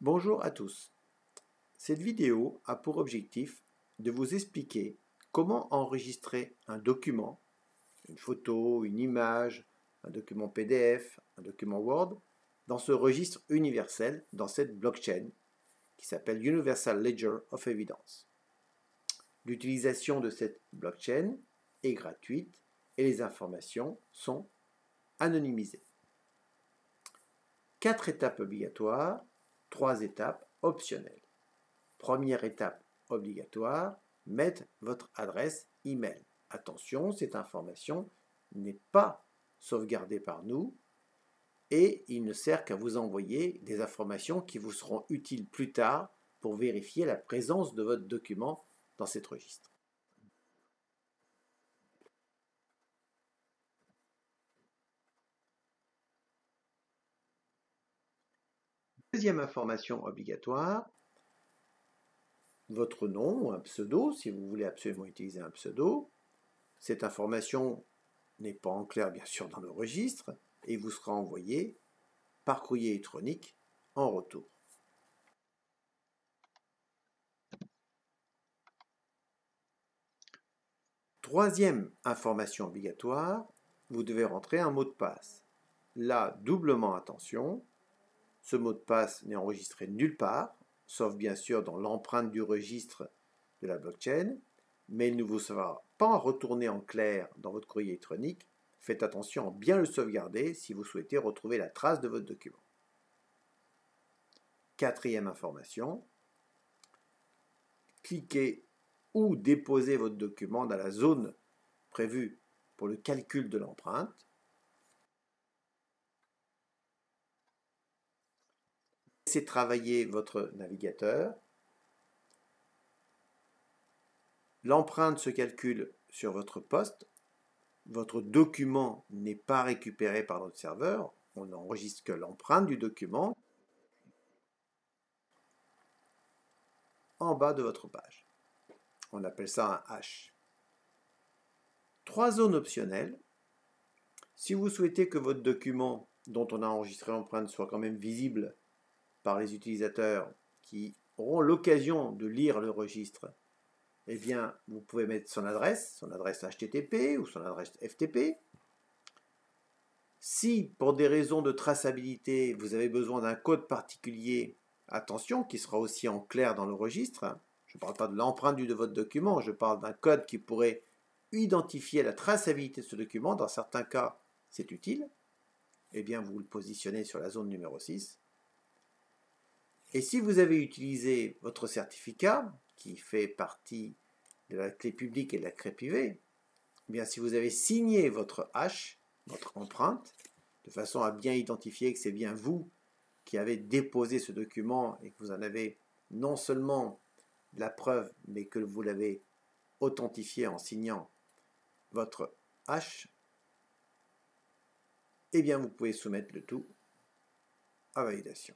Bonjour à tous. Cette vidéo a pour objectif de vous expliquer comment enregistrer un document, une photo, une image, un document PDF, un document Word, dans ce registre universel, dans cette blockchain qui s'appelle Universal Ledger of Evidence. L'utilisation de cette blockchain est gratuite et les informations sont anonymisées. 4 étapes obligatoires, 3 étapes optionnelles. Première étape obligatoire, mettre votre adresse email. Attention, cette information n'est pas sauvegardée par nous et il ne sert qu'à vous envoyer des informations qui vous seront utiles plus tard pour vérifier la présence de votre document dans cet registre. Deuxième information obligatoire, votre nom ou un pseudo, si vous voulez absolument utiliser un pseudo. Cette information n'est pas en clair, bien sûr, dans le registre et vous sera envoyée par courrier électronique en retour. Troisième information obligatoire, vous devez rentrer un mot de passe. Là, doublement attention, ce mot de passe n'est enregistré nulle part, sauf bien sûr dans l'empreinte du registre de la blockchain, mais il ne vous sera pas retourné en clair dans votre courrier électronique. Faites attention à bien le sauvegarder si vous souhaitez retrouver la trace de votre document. Quatrième information, cliquez ou déposez votre document dans la zone prévue pour le calcul de l'empreinte. Laissez travailler votre navigateur. L'empreinte se calcule sur votre poste. Votre document n'est pas récupéré par notre serveur. On n'enregistre que l'empreinte du document en bas de votre page. On appelle ça un hash. 3 zones optionnelles. Si vous souhaitez que votre document dont on a enregistré l'empreinte soit quand même visible par les utilisateurs qui auront l'occasion de lire le registre, eh bien, vous pouvez mettre son adresse HTTP ou son adresse FTP. Si, pour des raisons de traçabilité, vous avez besoin d'un code particulier, attention, qui sera aussi en clair dans le registre. Je ne parle pas de l'empreinte de votre document, je parle d'un code qui pourrait identifier la traçabilité de ce document. Dans certains cas, c'est utile. Eh bien, vous le positionnez sur la zone numéro 6. Et si vous avez utilisé votre certificat, qui fait partie de la clé publique et de la clé privée, eh bien, si vous avez signé votre hash, votre empreinte, de façon à bien identifier que c'est bien vous qui avez déposé ce document et que vous en avez non seulement la preuve, mais que vous l'avez authentifié en signant votre hash, eh bien, vous pouvez soumettre le tout à validation.